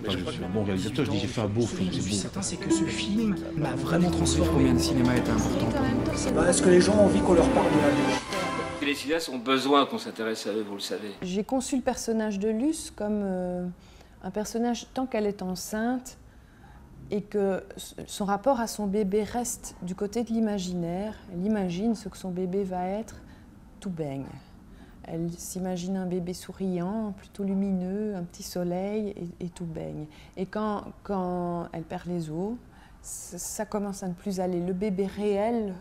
pas que je suis un bon réalisateur, je dis j'ai fait un beau film, c'est beau. Certain, c'est que ce film m'a vraiment transformé. Combien le cinéma est important pour nous? Est-ce que les gens ont envie qu'on leur parle de la vie? Les cinéastes ont besoin qu'on s'intéresse à eux, vous le savez. J'ai conçu le personnage de Luce comme un personnage tant qu'elle est enceinte et que son rapport à son bébé reste du côté de l'imaginaire. Elle imagine ce que son bébé va être, tout baigne. Elle s'imagine un bébé souriant, plutôt lumineux, un petit soleil et tout baigne. Et quand elle perd les os, ça commence à ne plus aller. Le bébé réel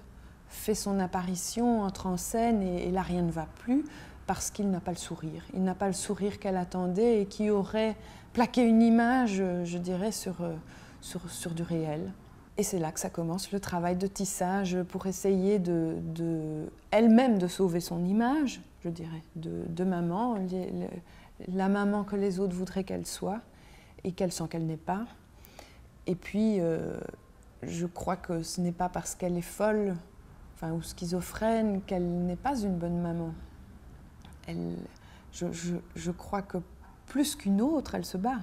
fait son apparition, entre en scène et là rien ne va plus parce qu'il n'a pas le sourire. Il n'a pas le sourire qu'elle attendait et qui aurait plaqué une image, je dirais, sur du réel. Et c'est là que ça commence, le travail de tissage pour essayer elle-même de sauver son image, je dirais, de maman, la maman que les autres voudraient qu'elle soit et qu'elle sent qu'elle n'est pas. Et puis, je crois que ce n'est pas parce qu'elle est folle, enfin, ou schizophrène, qu'elle n'est pas une bonne maman. Je crois que plus qu'une autre, elle se bat.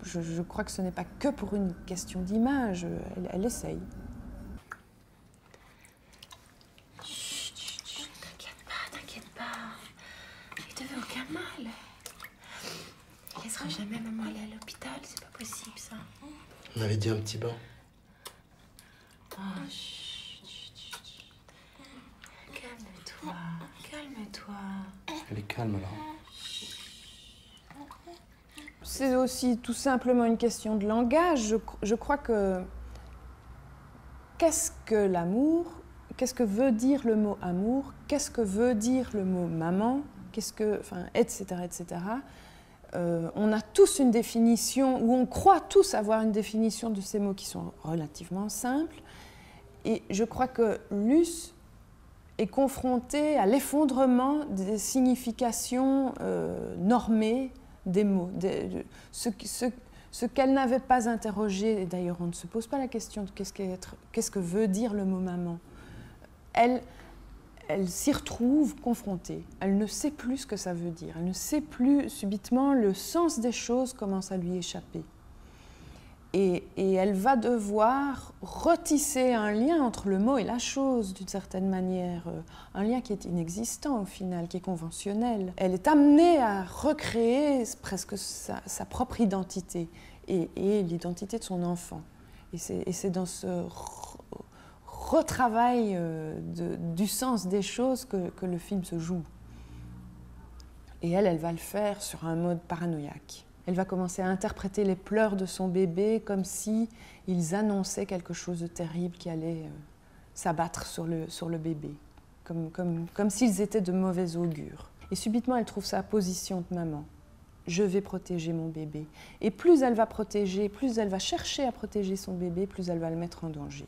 Je crois que ce n'est pas que pour une question d'image, elle essaye. Chut, chut, chut, t'inquiète pas. Il te veut aucun mal. Il laissera jamais maman aller à l'hôpital, c'est pas possible ça. On avait dit un petit bain. Oh, chut, chut, chut. Calme-toi, calme-toi. Elle est calme alors. C'est aussi tout simplement une question de langage. Je crois que qu'est-ce que l'amour? Qu'est-ce que veut dire le mot amour? Qu'est-ce que veut dire le mot maman? Enfin, etc., etc. On a tous une définition, ou on croit tous avoir une définition de ces mots qui sont relativement simples. Et je crois que Luce est confrontée à l'effondrement des significations normées des mots. Ce qu'elle n'avait pas interrogé, et d'ailleurs on ne se pose pas la question de qu'est-ce que veut dire le mot maman. Elle s'y retrouve confrontée. Elle ne sait plus ce que ça veut dire. Elle ne sait plus, subitement, le sens des choses commence à lui échapper. Et elle va devoir retisser un lien entre le mot et la chose, d'une certaine manière. Un lien qui est inexistant, au final, qui est conventionnel. Elle est amenée à recréer presque sa propre identité et l'identité de son enfant. Et c'est dans ce retravail du sens des choses que le film se joue. Et elle va le faire sur un mode paranoïaque. Elle va commencer à interpréter les pleurs de son bébé comme si ils annonçaient quelque chose de terrible qui allait s'abattre sur le bébé, comme s'ils étaient de mauvais augure. Et subitement, elle trouve sa position de maman. Je vais protéger mon bébé. Et plus elle va protéger, plus elle va chercher à protéger son bébé, plus elle va le mettre en danger.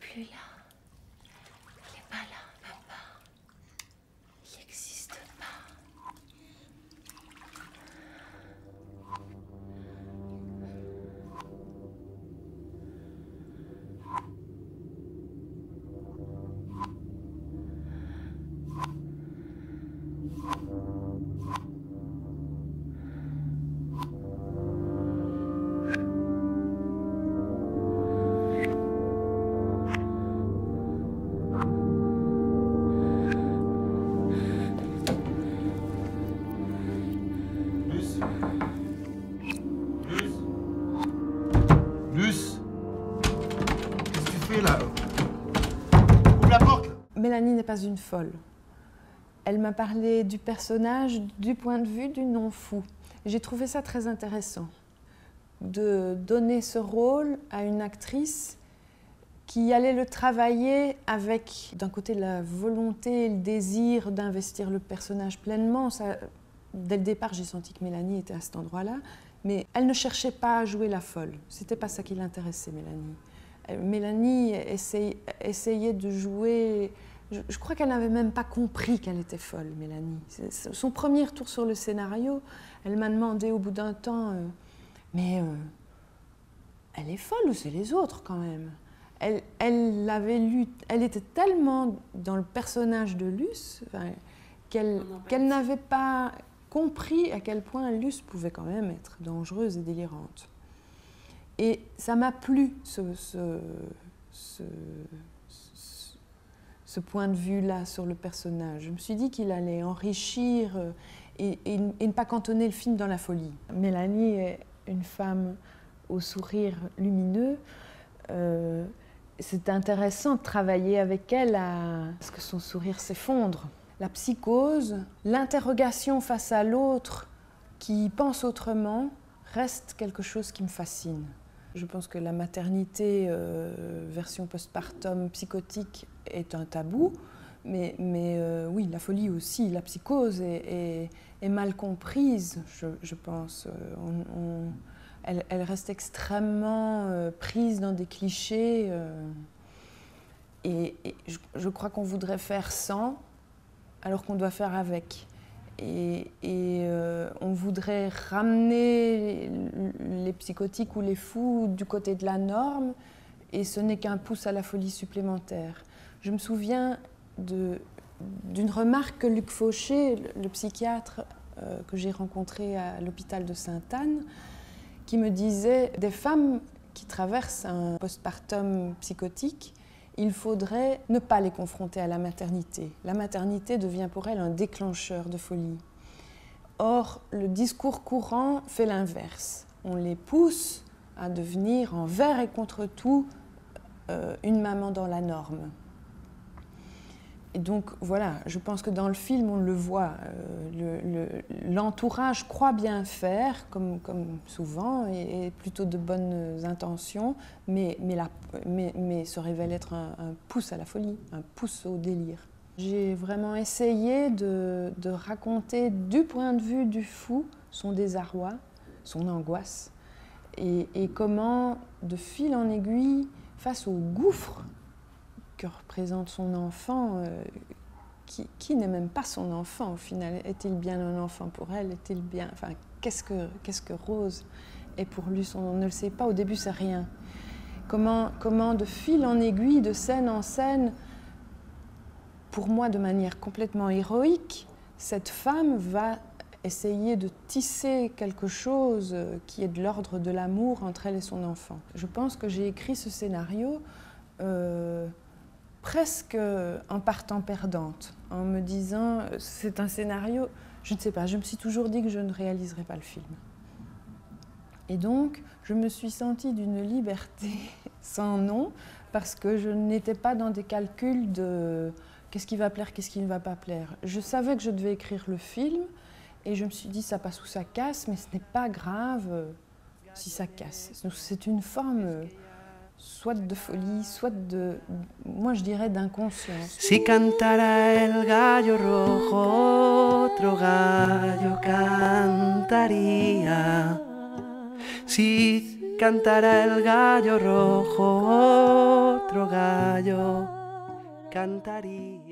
Plus là. Il n'est pas là, papa. Il n'existe pas. Mélanie n'est pas une folle. Elle m'a parlé du personnage du point de vue du non-fou. J'ai trouvé ça très intéressant, de donner ce rôle à une actrice qui allait le travailler avec, d'un côté, la volonté et le désir d'investir le personnage pleinement. Dès le départ, j'ai senti que Mélanie était à cet endroit-là, mais elle ne cherchait pas à jouer la folle. C'était pas ça qui l'intéressait, Mélanie. Mélanie essayait de jouer... Je crois qu'elle n'avait même pas compris qu'elle était folle, Mélanie. Son premier tour sur le scénario, elle m'a demandé au bout d'un temps mais elle est folle ou c'est les autres quand même. Elle avait lu, elle était tellement dans le personnage de Luce qu'elle n'avait pas compris à quel point Luce pouvait quand même être dangereuse et délirante. Et ça m'a plu, ce point de vue-là sur le personnage. Je me suis dit qu'il allait enrichir et ne pas cantonner le film dans la folie. Mélanie est une femme au sourire lumineux. C'est intéressant de travailler avec elle parce que son sourire s'effondre. La psychose, l'interrogation face à l'autre qui pense autrement reste quelque chose qui me fascine. Je pense que la maternité version postpartum psychotique est un tabou, mais oui, la folie aussi, la psychose est mal comprise, je pense. Elle reste extrêmement prise dans des clichés et je crois qu'on voudrait faire sans alors qu'on doit faire avec. Et on voudrait ramener les psychotiques ou les fous du côté de la norme et ce n'est qu'un pouce à la folie supplémentaire. Je me souviens d'une remarque que Luc Fauché, le psychiatre que j'ai rencontré à l'hôpital de Sainte-Anne, qui me disait des femmes qui traversent un postpartum psychotique, il faudrait ne pas les confronter à la maternité. La maternité devient pour elles un déclencheur de folie. Or, le discours courant fait l'inverse. On les pousse à devenir envers et contre tout une maman dans la norme. Et donc voilà, je pense que dans le film, on le voit, l'entourage croit bien faire, comme souvent, et plutôt de bonnes intentions, mais se révèle être un pouce à la folie, un pouce au délire. J'ai vraiment essayé de raconter du point de vue du fou son désarroi, son angoisse, et comment, de fil en aiguille, face au gouffre que représente son enfant, qui n'est même pas son enfant au final. Est-il bien un enfant pour elle? Est-il bien... Enfin, qu'est-ce que Rose est pour lui? On ne le sait pas, au début c'est rien. Comment de fil en aiguille, de scène en scène, pour moi de manière complètement héroïque, cette femme va essayer de tisser quelque chose qui est de l'ordre de l'amour entre elle et son enfant. Je pense que j'ai écrit ce scénario presque en partant perdante, en me disant c'est un scénario, je ne sais pas, je me suis toujours dit que je ne réaliserais pas le film. Et donc, je me suis sentie d'une liberté sans nom, parce que je n'étais pas dans des calculs de qu'est-ce qui va plaire, qu'est-ce qui ne va pas plaire. Je savais que je devais écrire le film, et je me suis dit ça passe ou ça casse, mais ce n'est pas grave si ça casse. C'est une forme soit de folie, soit de, moi je dirais d'inconscience. Si cantara el gallo rojo, otro gallo cantaría. Si cantara el gallo rojo, otro gallo cantaría.